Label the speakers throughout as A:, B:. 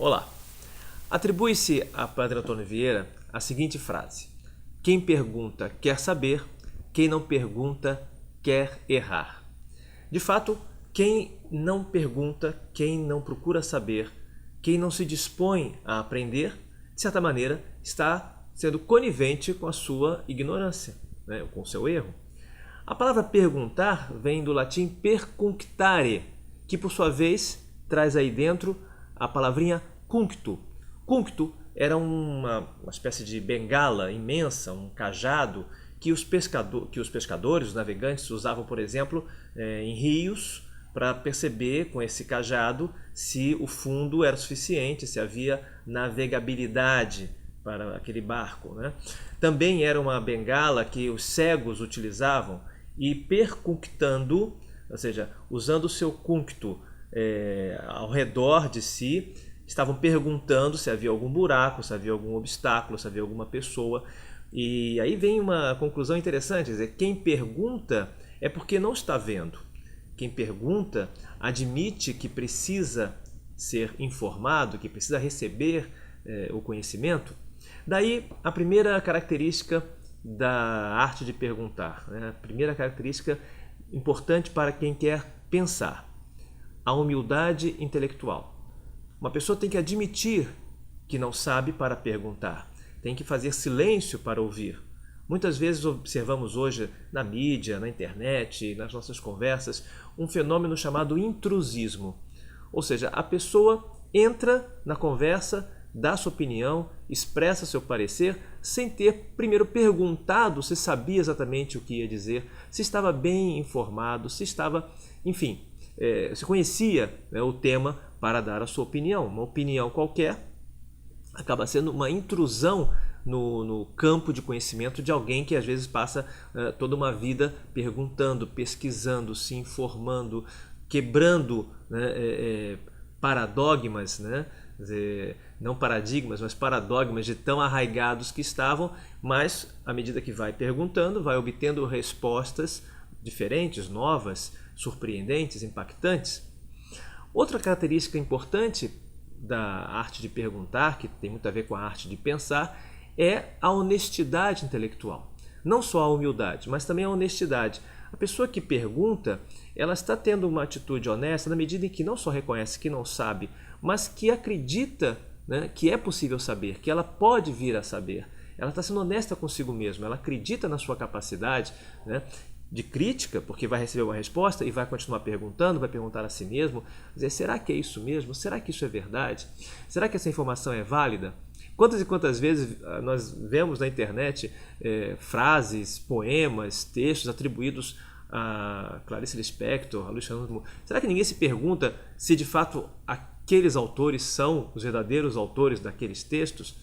A: Olá! Atribui-se a Padre Antônio Vieira a seguinte frase: quem pergunta quer saber, quem não pergunta quer errar. De fato, quem não pergunta, quem não procura saber, quem não se dispõe a aprender, de certa maneira, está sendo conivente com a sua ignorância, né? Com o seu erro. A palavra perguntar vem do latim percunctare, que por sua vez traz aí dentro a palavrinha cuncto. Cuncto era uma espécie de bengala imensa, um cajado que os pescadores, os navegantes, usavam, por exemplo, em rios para perceber com esse cajado se o fundo era suficiente, se havia navegabilidade para aquele barco, né? Também era uma bengala que os cegos utilizavam e percunctando, ou seja, usando o seu cuncto ao redor de si, estavam perguntando se havia algum buraco, se havia algum obstáculo, se havia alguma pessoa. E aí vem uma conclusão interessante, quer dizer, quem pergunta é porque não está vendo. Quem pergunta admite que precisa ser informado, que precisa receber o conhecimento. Daí a primeira característica da arte de perguntar, né? A primeira característica importante para quem quer pensar: a humildade intelectual. Uma pessoa tem que admitir que não sabe para perguntar, tem que fazer silêncio para ouvir. Muitas vezes observamos hoje na mídia, na internet, nas nossas conversas, um fenômeno chamado intrusismo. Ou seja, a pessoa entra na conversa, dá sua opinião, expressa seu parecer, sem ter primeiro perguntado se sabia exatamente o que ia dizer, se estava bem informado, se estava, enfim, se conhecia, né, o tema para dar a sua opinião. Uma opinião qualquer acaba sendo uma intrusão no campo de conhecimento de alguém que às vezes passa toda uma vida perguntando, pesquisando, se informando, quebrando, né, paradogmas, né? Não paradigmas, mas paradogmas de tão arraigados que estavam, mas à medida que vai perguntando, vai obtendo respostas diferentes, novas, surpreendentes, impactantes. Outra característica importante da arte de perguntar, que tem muito a ver com a arte de pensar, é a honestidade intelectual. Não só a humildade, mas também a honestidade. A pessoa que pergunta, ela está tendo uma atitude honesta na medida em que não só reconhece que não sabe, mas que acredita, né, que é possível saber, que ela pode vir a saber. Ela está sendo honesta consigo mesma, ela acredita na sua capacidade, né, de crítica, porque vai receber uma resposta e vai continuar perguntando, vai perguntar a si mesmo, dizer, será que é isso mesmo? Será que isso é verdade? Será que essa informação é válida? Quantas e quantas vezes nós vemos na internet frases, poemas, textos atribuídos a Clarice Lispector, a Luciano Huck. Será que ninguém se pergunta se de fato aqueles autores são os verdadeiros autores daqueles textos?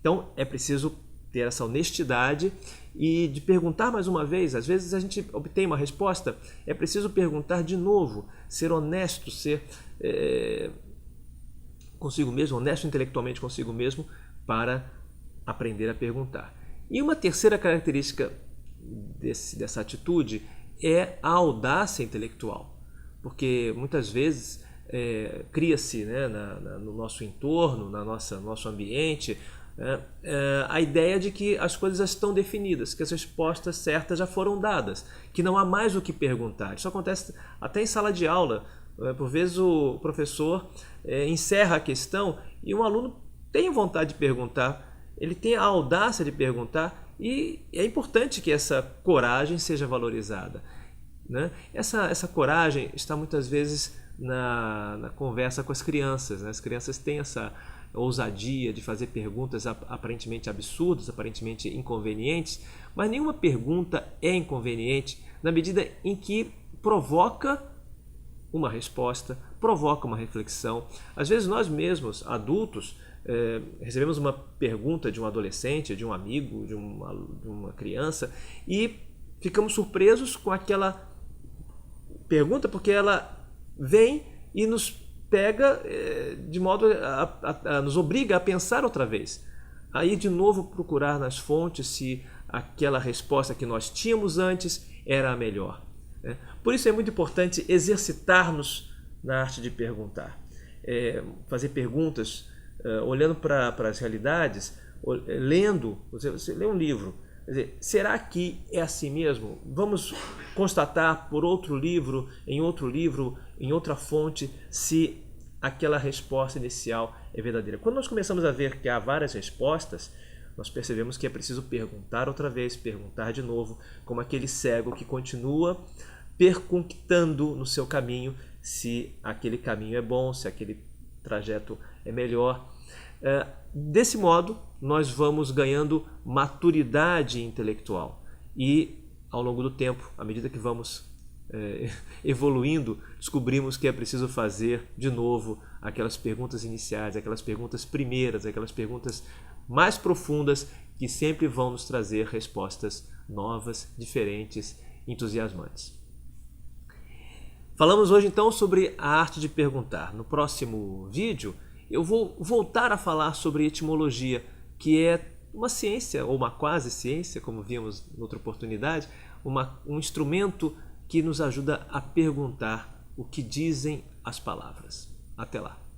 A: Então é preciso ter essa honestidade e de perguntar mais uma vez. Às vezes a gente obtém uma resposta, é preciso perguntar de novo, ser honesto, ser consigo mesmo, honesto intelectualmente consigo mesmo, para aprender a perguntar. E uma terceira característica dessa atitude é a audácia intelectual, porque muitas vezes cria-se, né, no nosso entorno, no nosso ambiente, a ideia de que as coisas já estão definidas, que as respostas certas já foram dadas, que não há mais o que perguntar. Isso acontece até em sala de aula. Por vezes o professor encerra a questão e um aluno tem vontade de perguntar, ele tem a audácia de perguntar, e é importante que essa coragem seja valorizada, né? Essa coragem está muitas vezes na conversa com as crianças, né? As crianças têm essa ousadia de fazer perguntas aparentemente absurdas, aparentemente inconvenientes, mas nenhuma pergunta é inconveniente na medida em que provoca uma resposta, provoca uma reflexão. Às vezes nós mesmos, adultos, recebemos uma pergunta de um adolescente, de um amigo, de uma criança, e ficamos surpresos com aquela pergunta, porque ela vem e nos pega de modo a nos obriga a pensar outra vez, aí de novo procurar nas fontes se aquela resposta que nós tínhamos antes era a melhor, né? Por isso é muito importante exercitar-nos na arte de perguntar. fazer perguntas, olhando para as realidades, lendo, você lê um livro, quer dizer, será que é assim mesmo? Vamos constatar por outro livro, em outra fonte, se aquela resposta inicial é verdadeira. Quando nós começamos a ver que há várias respostas, nós percebemos que é preciso perguntar outra vez, perguntar de novo, como aquele cego que continua perguntando no seu caminho se aquele caminho é bom, se aquele trajeto é melhor. Desse modo, nós vamos ganhando maturidade intelectual e, ao longo do tempo, à medida que vamos evoluindo, descobrimos que é preciso fazer de novo aquelas perguntas iniciais, aquelas perguntas primeiras, aquelas perguntas mais profundas que sempre vão nos trazer respostas novas, diferentes, entusiasmantes. Falamos hoje então sobre a arte de perguntar. No próximo vídeo eu vou voltar a falar sobre etimologia, que é uma ciência, ou uma quase ciência, como vimos em outra oportunidade, um instrumento que nos ajuda a perguntar o que dizem as palavras. Até lá!